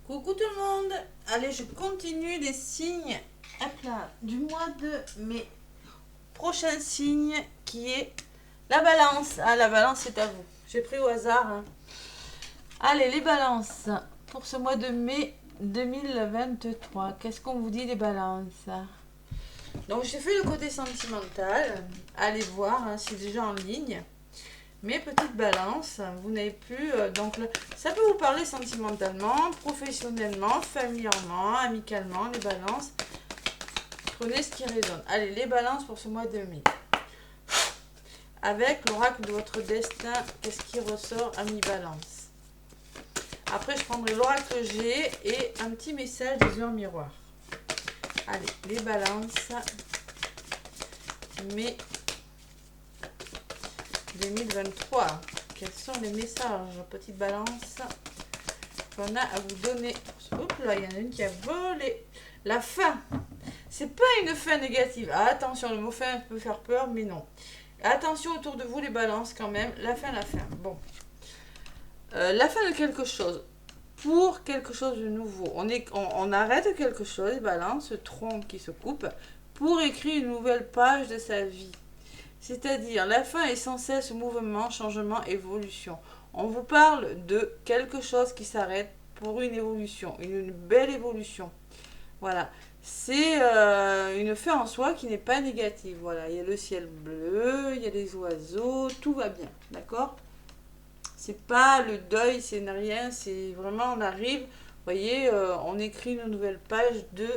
Coucou tout le monde. Allez, je continue les signes hop là, du mois de mai. Prochain signe qui est la balance. Ah, la balance, c'est à vous. J'ai pris au hasard. Hein. Allez, les balances. Pour ce mois de mai 2023, qu'est-ce qu'on vous dit les balances? Donc, j'ai fait le côté sentimental. Allez voir, hein, c'est déjà en ligne. Mais petite balance, vous n'avez plus... ça peut vous parler sentimentalement, professionnellement, familièrement, amicalement, les balances. Prenez ce qui résonne. Allez, les balances pour ce mois de mai. Avec l'oracle de votre destin, qu'est-ce qui ressort à mi-balance? Après, je prendrai l'oracle G et un petit message des heures miroirs. Allez, les balances. Mai 2023. Quels sont les messages, petite balance, qu'on a à vous donner? Oups là, il y en a une qui a volé. La fin. C'est pas une fin négative. Ah, attention, le mot fin peut faire peur, mais non. Attention autour de vous, les balances, quand même. La fin, la fin. Bon. La fin de quelque chose. Pour quelque chose de nouveau. On arrête quelque chose, les balances, ce tronc qui se coupe, pour écrire une nouvelle page de sa vie. C'est-à-dire, la fin est sans cesse mouvement, changement, évolution. On vous parle de quelque chose qui s'arrête pour une évolution, une belle évolution. Voilà. C'est une fin en soi qui n'est pas négative. Voilà. Il y a le ciel bleu, il y a les oiseaux, tout va bien. D'accord? C'est pas le deuil, c'est rien. C'est vraiment, on arrive, vous voyez, on écrit une nouvelle page de...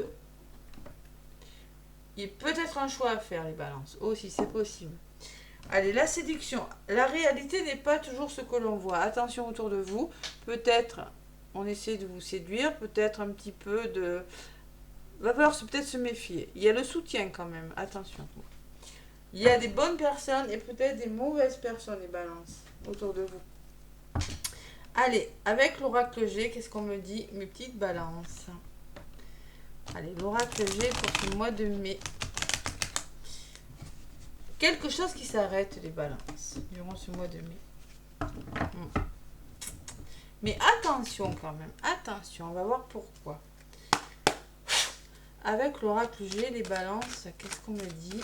Il y a peut-être un choix à faire, les balances. Aussi, c'est possible. Allez, la séduction. La réalité n'est pas toujours ce que l'on voit. Attention autour de vous. Peut-être, on essaie de vous séduire. Peut-être un petit peu de... Va falloir peut-être se méfier. Il y a le soutien quand même. Attention. Il y a des bonnes personnes et peut-être des mauvaises personnes, les balances, autour de vous. Allez, avec l'oracle G, qu'est-ce qu'on me dit, mes petites balances? Allez, l'oracle G pour ce mois de mai. Quelque chose qui s'arrête, les balances, durant ce mois de mai. Mais attention quand même, attention, on va voir pourquoi. Avec l'oracle G, les balances, qu'est-ce qu'on me dit?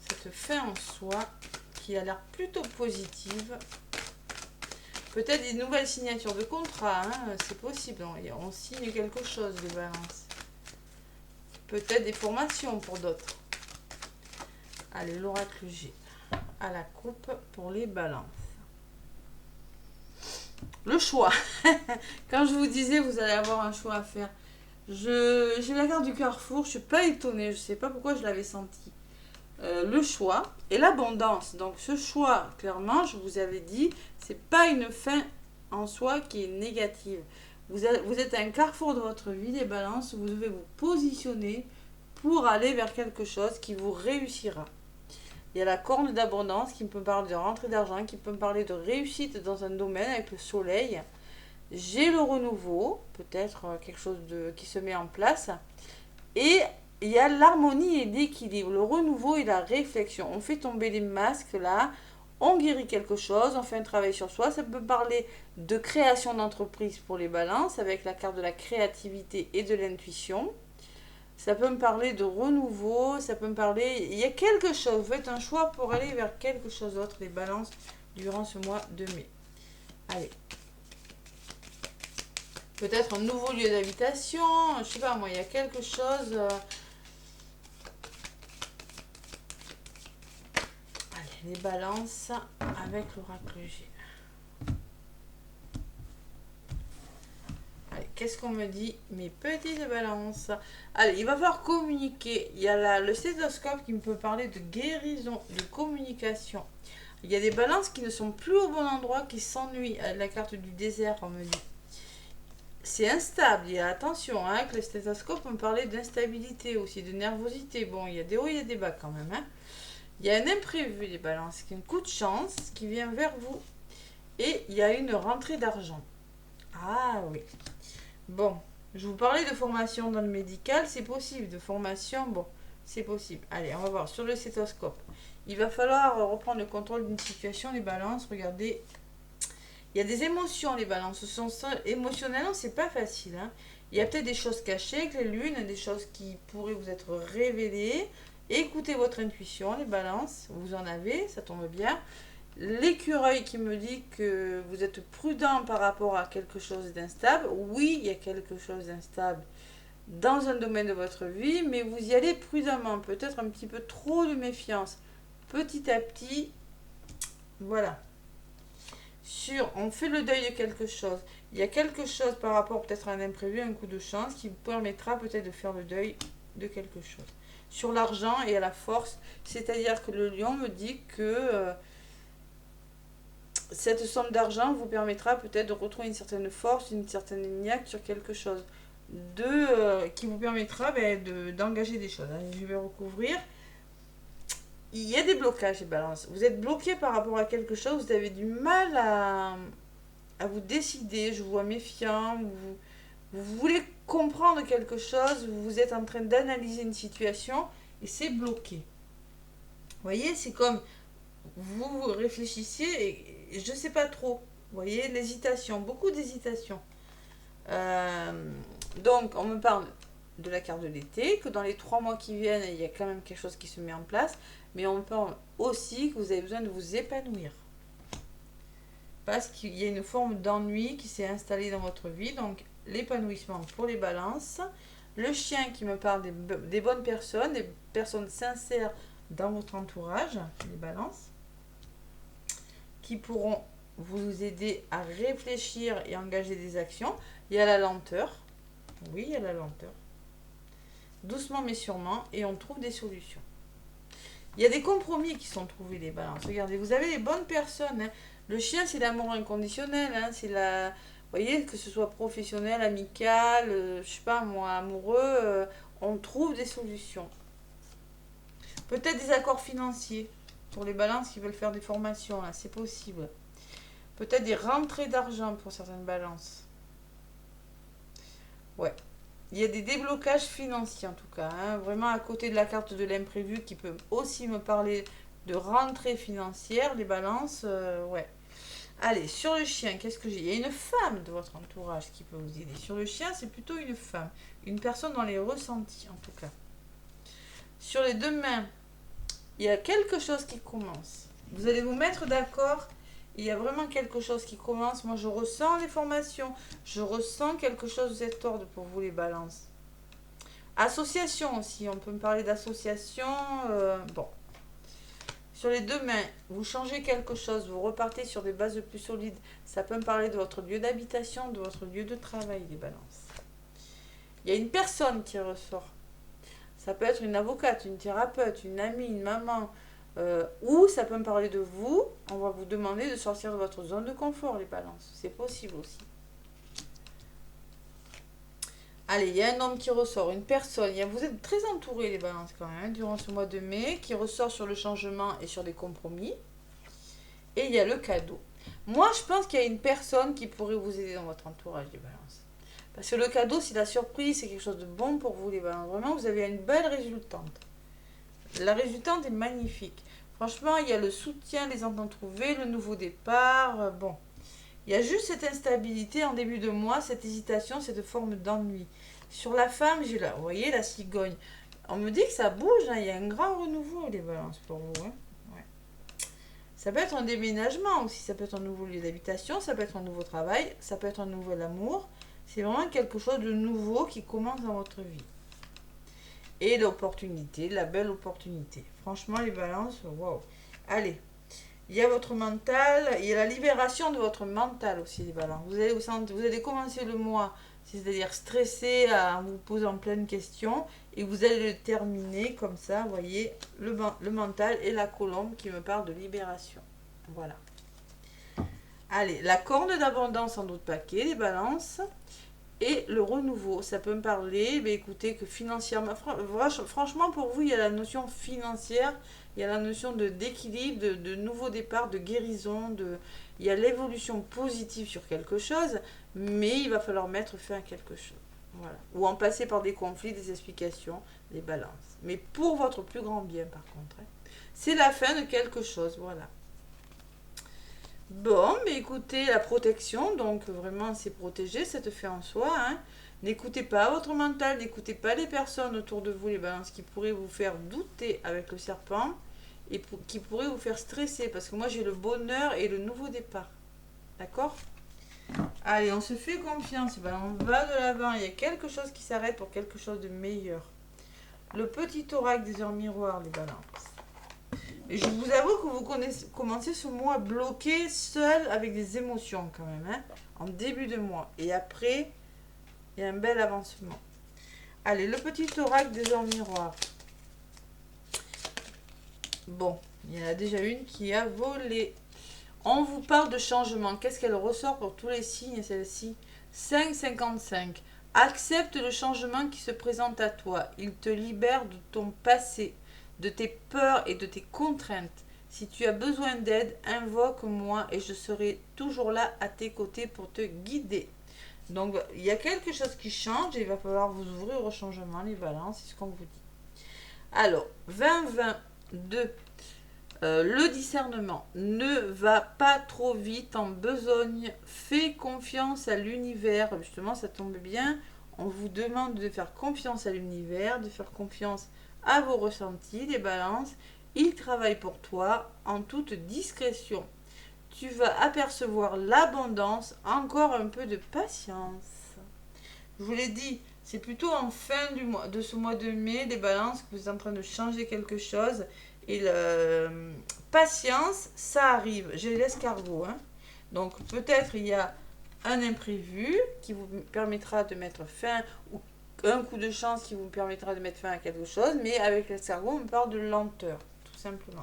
Cette fin en soi, qui a l'air plutôt positive. Peut-être des nouvelles signatures de contrat, hein, c'est possible. On signe quelque chose, les balances. Peut-être des formations pour d'autres. Allez, l'oracle G à la coupe pour les balances. Le choix. Quand je vous disais, vous allez avoir un choix à faire. J'ai la carte du carrefour, je ne suis pas étonnée, je ne sais pas pourquoi je l'avais senti. Le choix et l'abondance. Donc ce choix, clairement, je vous avais dit, c'est pas une fin en soi qui est négative. Vous êtes à un carrefour de votre vie, les balances, vous devez vous positionner pour aller vers quelque chose qui vous réussira. Il y a la corne d'abondance qui peut parler de rentrée d'argent, qui peut me parler de réussite dans un domaine avec le soleil. J'ai le renouveau, peut-être quelque chose qui se met en place. Et il y a l'harmonie et l'équilibre, le renouveau et la réflexion. On fait tomber les masques là, on guérit quelque chose, on fait un travail sur soi. Ça peut parler de création d'entreprise pour les balances avec la carte de la créativité et de l'intuition. Ça peut me parler de renouveau, ça peut me parler... Il y a quelque chose, vous faites un choix pour aller vers quelque chose d'autre, les balances, durant ce mois de mai. Allez. Peut-être un nouveau lieu d'habitation, je sais pas moi, il y a quelque chose... Allez, les balances avec l'oracle G. Allez, qu'est-ce qu'on me dit, mes petites balances? Allez, il va falloir communiquer. Il y a le stéthoscope qui me peut parler de guérison, de communication. Il y a des balances qui ne sont plus au bon endroit, qui s'ennuient. La carte du désert, on me dit. C'est instable, il y a attention, hein, que le stéthoscope me parlait d'instabilité aussi, de nervosité. Bon, il y a des hauts, il y a des bas quand même. Hein. Il y a un imprévu, les balances, un coup de chance qui vient vers vous. Et il y a une rentrée d'argent. Ah oui. Bon, je vous parlais de formation dans le médical, c'est possible. De formation, bon, c'est possible. Allez, on va voir sur le stéthoscope. Il va falloir reprendre le contrôle d'une situation, les balances. Regardez, Il y a des émotions, les balances. Émotionnellement, c'est pas facile. Hein. Il y a peut-être des choses cachées avec les lunes, des choses qui pourraient vous être révélées. Écoutez votre intuition, les balances. Vous en avez, ça tombe bien. L'écureuil qui me dit que vous êtes prudent par rapport à quelque chose d'instable. Oui, il y a quelque chose d'instable dans un domaine de votre vie, mais vous y allez prudemment. Peut-être un petit peu trop de méfiance. Petit à petit, voilà. On fait le deuil de quelque chose. Il y a quelque chose par rapport peut-être à un imprévu, un coup de chance qui vous permettra peut-être de faire le deuil de quelque chose. Sur l'argent et à la force, c'est-à-dire que le lion me dit que cette somme d'argent vous permettra peut-être de retrouver une certaine force, une certaine niaque sur quelque chose qui vous permettra d'engager des choses. Hein. Je vais recouvrir. Il y a des blocages, les balances. Vous êtes bloqué par rapport à quelque chose, vous avez du mal à vous décider, je vous vois méfiant, vous voulez comprendre quelque chose, vous êtes en train d'analyser une situation et c'est bloqué. Vous voyez, c'est comme vous réfléchissiez et je ne sais pas trop. Vous voyez, l'hésitation, beaucoup d'hésitation. Donc, on me parle de la carte de l'été, que dans les 3 mois qui viennent, il y a quand même quelque chose qui se met en place, mais on me parle aussi que vous avez besoin de vous épanouir. Parce qu'il y a une forme d'ennui qui s'est installée dans votre vie, donc l'épanouissement pour les balances. Le chien qui me parle des bonnes personnes, des personnes sincères dans votre entourage, les balances, qui pourront vous aider à réfléchir et engager des actions. Il y a la lenteur. Oui, il y a la lenteur. Doucement mais sûrement, et on trouve des solutions. Il y a des compromis qui sont trouvés, les balances. Regardez, vous avez les bonnes personnes. Hein. Le chien, c'est l'amour inconditionnel. Hein. C'est la... Vous voyez, que ce soit professionnel, amical, je sais pas moi, amoureux, on trouve des solutions. Peut-être des accords financiers pour les balances qui veulent faire des formations, là, c'est possible. Peut-être des rentrées d'argent pour certaines balances. Ouais. Il y a des déblocages financiers en tout cas. Hein. Vraiment à côté de la carte de l'imprévu qui peut aussi me parler de rentrée financière, les balances, ouais. Allez, sur le chien, qu'est-ce que j'ai? Il y a une femme de votre entourage qui peut vous aider. Sur le chien, c'est plutôt une femme. Une personne dans les ressentis en tout cas. Sur les 2 mains, il y a quelque chose qui commence. Vous allez vous mettre d'accord. Il y a vraiment quelque chose qui commence. Moi, je ressens les formations. Je ressens quelque chose de cet ordre pour vous, les balances. Association aussi. On peut me parler d'association. Bon. Sur les 2 mains, vous changez quelque chose. Vous repartez sur des bases plus solides. Ça peut me parler de votre lieu d'habitation, de votre lieu de travail, les balances. Il y a une personne qui ressort. Ça peut être une avocate, une thérapeute, une amie, une maman. Ou ça peut me parler de vous. On va vous demander de sortir de votre zone de confort, les balances. C'est possible aussi. Allez, il y a un homme qui ressort, une personne. Vous êtes très entourés, les balances, quand même, hein, durant ce mois de mai, qui ressort sur le changement et sur des compromis. Et il y a le cadeau. Moi, je pense qu'il y a une personne qui pourrait vous aider dans votre entourage, les balances. Parce que le cadeau, c'est la surprise, c'est quelque chose de bon pour vous, les balances. Vraiment, vous avez une belle résultante. La résultante est magnifique. Franchement, il y a le soutien, les ententes trouvées, le nouveau départ. Bon, il y a juste cette instabilité en début de mois, cette hésitation, cette forme d'ennui. Sur la femme, j'ai là, vous voyez, la cigogne. On me dit que ça bouge, hein, il y a un grand renouveau, les balances, pour vous. Hein. Ouais. Ça peut être un déménagement aussi, ça peut être un nouveau lieu d'habitation, ça peut être un nouveau travail, ça peut être un nouvel amour. C'est vraiment quelque chose de nouveau qui commence dans votre vie. Et l'opportunité, la belle opportunité. Franchement, les balances, waouh. Allez, il y a votre mental, il y a la libération de votre mental aussi, les balances. Vous allez commencer le mois, c'est-à-dire stressé, à vous poser en pleine question, et vous allez le terminer comme ça, vous voyez, le mental et la colombe qui me parle de libération. Voilà. Allez, la corne d'abondance en d'autres paquets, les balances. Et le renouveau, ça peut me parler, écoutez, que financièrement, franchement pour vous, il y a la notion financière, il y a la notion d'équilibre, de nouveau départ, de guérison, il y a l'évolution positive sur quelque chose, mais il va falloir mettre fin à quelque chose. Voilà. Ou en passer par des conflits, des explications, des balances. Mais pour votre plus grand bien par contre. Hein. C'est la fin de quelque chose, voilà. Bon, mais écoutez, la protection, donc vraiment c'est protégé, ça te fait en soi, hein. N'écoutez pas votre mental, n'écoutez pas les personnes autour de vous, les balances, qui pourraient vous faire douter avec le serpent et qui pourraient vous faire stresser, parce que moi j'ai le bonheur et le nouveau départ. D'accord? Allez, on se fait confiance, ben, on va de l'avant, il y a quelque chose qui s'arrête pour quelque chose de meilleur. Le petit oracle des heures miroirs, les balances. Et je vous avoue que vous commencez ce mois bloqué, seul, avec des émotions quand même, hein, en début de mois. Et après, il y a un bel avancement. Allez, le petit oracle des heures miroirs. Bon, il y en a déjà une qui a volé. On vous parle de changement. Qu'est-ce qu'elle ressort pour tous les signes, celle-ci? 5,55. Accepte le changement qui se présente à toi. Il te libère de ton passé, de tes peurs et de tes contraintes. Si tu as besoin d'aide, invoque-moi et je serai toujours là à tes côtés pour te guider. Donc, il y a quelque chose qui change et il va falloir vous ouvrir au changement, les balances, c'est ce qu'on vous dit. Alors, 2022. Le discernement ne va pas trop vite en besogne. Fais confiance à l'univers. Justement, ça tombe bien. On vous demande de faire confiance à l'univers, de faire confiance à vos ressentis, les balances. Il travaille pour toi en toute discrétion. Tu vas apercevoir l'abondance, encore un peu de patience. Je vous l'ai dit, c'est plutôt en fin de ce mois de mai, les balances, que vous êtes en train de changer quelque chose. Et patience, ça arrive. J'ai l'escargot. Hein. Donc peut-être il y a un imprévu qui vous permettra de mettre fin, ou un coup de chance qui vous permettra de mettre fin à quelque chose. Mais avec l'escargot, on parle de lenteur, tout simplement.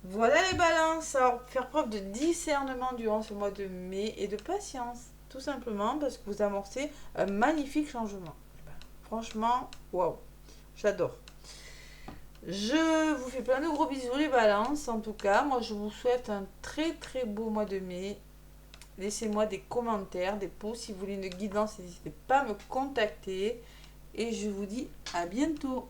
Voilà les balances. Alors, faire preuve de discernement durant ce mois de mai et de patience. Tout simplement parce que vous amorcez un magnifique changement. Franchement, waouh, j'adore. Je vous fais plein de gros bisous les balances. En tout cas, moi je vous souhaite un très très beau mois de mai. Laissez-moi des commentaires, des pouces. Si vous voulez une guidance, n'hésitez pas à me contacter. Et je vous dis à bientôt.